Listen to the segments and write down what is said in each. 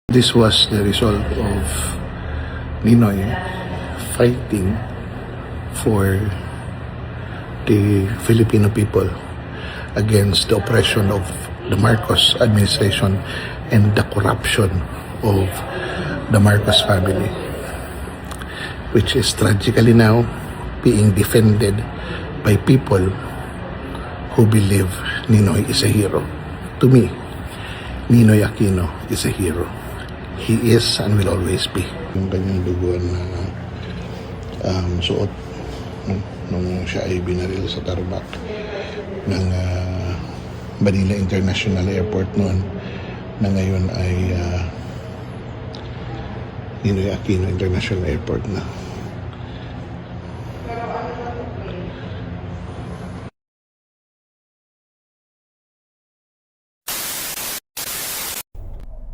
This was the result of Ninoy fighting for the Filipino people against the oppression of the Marcos administration and the corruption of the Marcos family, which is tragically now being defended by people who believe Ninoy is a hero. To me, Ninoy Aquino is a hero. He is and will always be. Yung kanyang duguan na suot nung siya ay binaril sa tarmac ng Manila International Airport noon, na ngayon ay Ninoy Aquino International Airport na.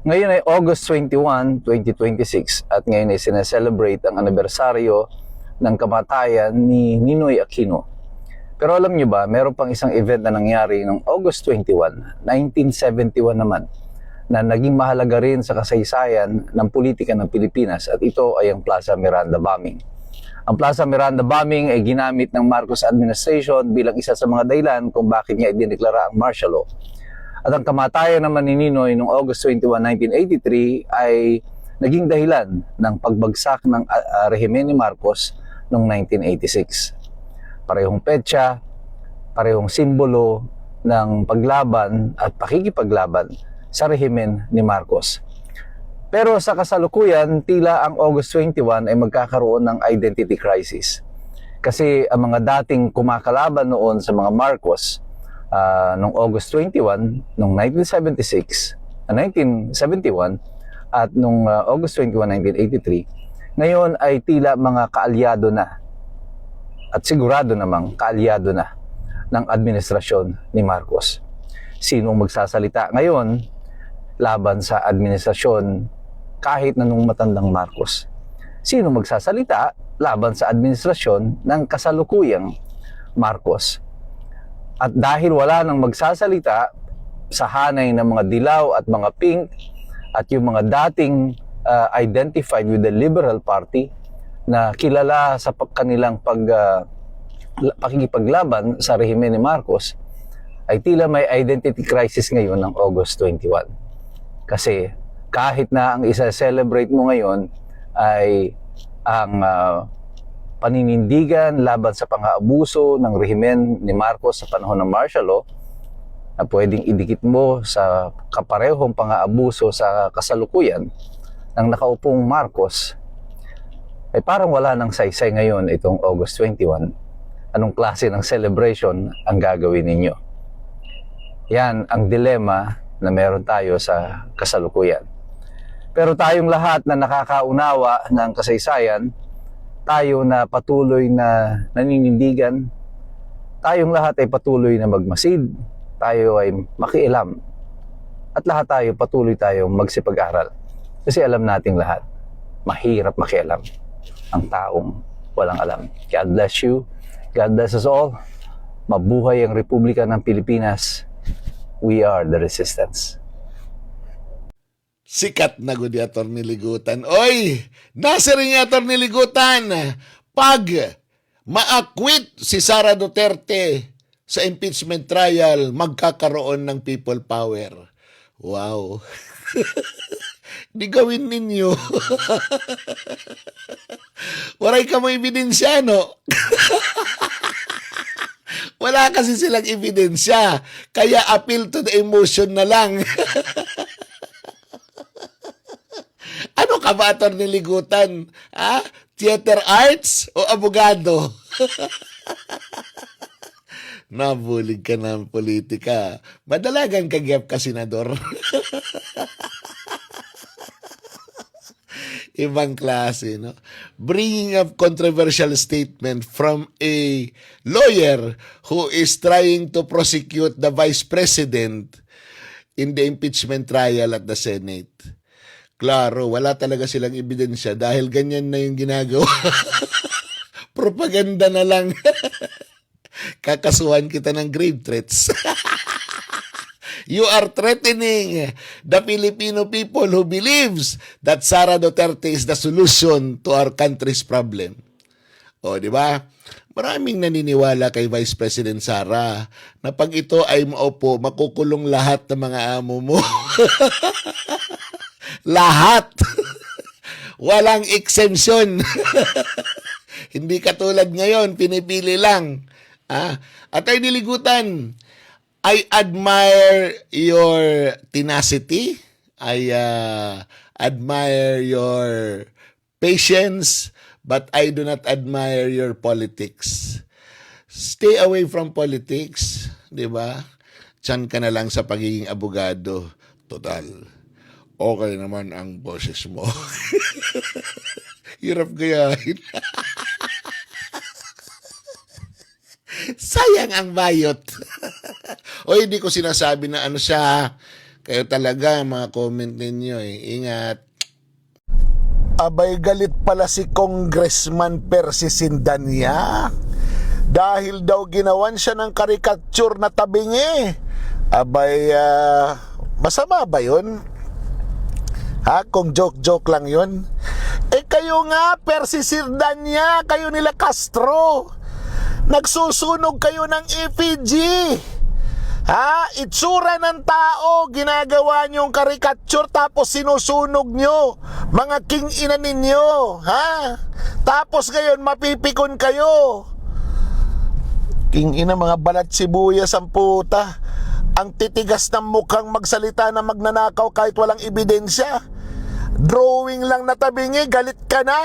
Ngayon ay August 21, 2026 at ngayon ay sineselebrate ang anibersaryo ng kamatayan ni Ninoy Aquino. Pero alam nyo ba, meron pang isang event na nangyari noong August 21, 1971 naman, na naging mahalaga rin sa kasaysayan ng politika ng Pilipinas, at ito ay ang Plaza Miranda bombing. Ang Plaza Miranda bombing ay ginamit ng Marcos administration bilang isa sa mga dahilan kung bakit niya idineklara ang martial law. At ang kamatayan naman ni Ninoy noong August 21, 1983 ay naging dahilan ng pagbagsak ng rehimen ni Marcos noong 1986. Parehong petsa, parehong simbolo ng paglaban at pakikipaglaban sa rehimen ni Marcos. Pero sa kasalukuyan, tila ang August 21 ay magkakaroon ng identity crisis. Kasi ang mga dating kumakalaban noon sa mga Marcos noong August 21, noong 1971, at noong August 21, 1983, ngayon ay tila mga kaalyado na, at sigurado namang kaalyado na ng administrasyon ni Marcos. Sinong magsasalita ngayon laban sa administrasyon kahit na nung matandang Marcos? Sino magsasalita laban sa administrasyon ng kasalukuyang Marcos? At dahil wala nang magsasalita sa hanay ng mga dilaw at mga pink at yung mga dating identified with the Liberal Party na kilala sa kanilang pakikipaglaban sa rehimen ni Marcos, ay tila may identity crisis ngayon ng August 21. Kasi kahit na ang isa-celebrate mo ngayon ay ang paninindigan laban sa pang-aabuso ng rehimen ni Marcos sa panahon ng martial law, na pwedeng idikit mo sa kaparehong pang-aabuso sa kasalukuyan ng nakaupong Marcos, ay parang wala nang saysay ngayon itong August 21. Anong klase ng celebration ang gagawin ninyo? Yan ang dilema na meron tayo sa kasalukuyan. Pero tayong lahat na nakakaunawa ng kasaysayan, tayo na patuloy na naninindigan, tayong lahat ay patuloy na magmasid, tayo ay makialam, at lahat tayo patuloy tayong magsipag-aral. Kasi alam nating lahat, mahirap makialam ang taong walang alam. God bless you. God bless us all. Mabuhay ang Republika ng Pilipinas. We are the resistance. Sikat na gud Atty. Ligutan. Oy, nasa rin Atty. Ligutan. Pag ma-acquit si Sara Duterte sa impeachment trial, magkakaroon ng people power. Wow. Di gawin ninyo. Waray ka mo ebidensya, no? Wala kasi silang ebidensya. Kaya appeal to the emotion na lang. Ano ka ba, Atty. Ligutan? Theater arts o abogado? Nabulig ka ng politika. Madalagan ka gyap ka, senador. Ibang klase, no? Bringing up controversial statement from a lawyer who is trying to prosecute the vice president in the impeachment trial at the Senate. Klaro, wala talaga silang ebidensya dahil ganyan na yung ginagawa. Propaganda na lang. Kakasuhan kita ng grave threats. You are threatening the Filipino people who believes that Sara Duterte is the solution to our country's problem. O, di ba? Maraming naniniwala kay Vice President Sara na pag ito ay maupo, makukulong lahat ng mga amo mo. Lahat. Walang exemption. Hindi katulad ngayon, pinipili lang. At ay niligutan, I admire your tenacity. I admire your patience. But I do not admire your politics. Stay away from politics, di ba? Diyan ka na lang sa pagiging abogado. Total, okay naman ang boses mo. Hirap gayahin. Sayang ang bayot. O hindi ko sinasabi na ano siya. Kayo talaga, mga comment ninyo Ingat. Abay, galit pala si Congressman Percy Sindanya dahil daw ginawan siya ng karikature na tabingi. Abay, masama ba yun? Kung joke-joke lang yun? Kayo nga, Percy Sindanya, kayo nila Castro, nagsusunog kayo ng effigy. Itsura ng tao, ginagawa nyong karikature tapos sinusunog nyo, mga king ina ninyo, tapos ngayon mapipikon kayo. King ina, mga balat sibuyas ang puta. Ang titigas ng mukhang magsalita na magnanakaw kahit walang ebidensya. Drawing lang na tabingi, galit ka na.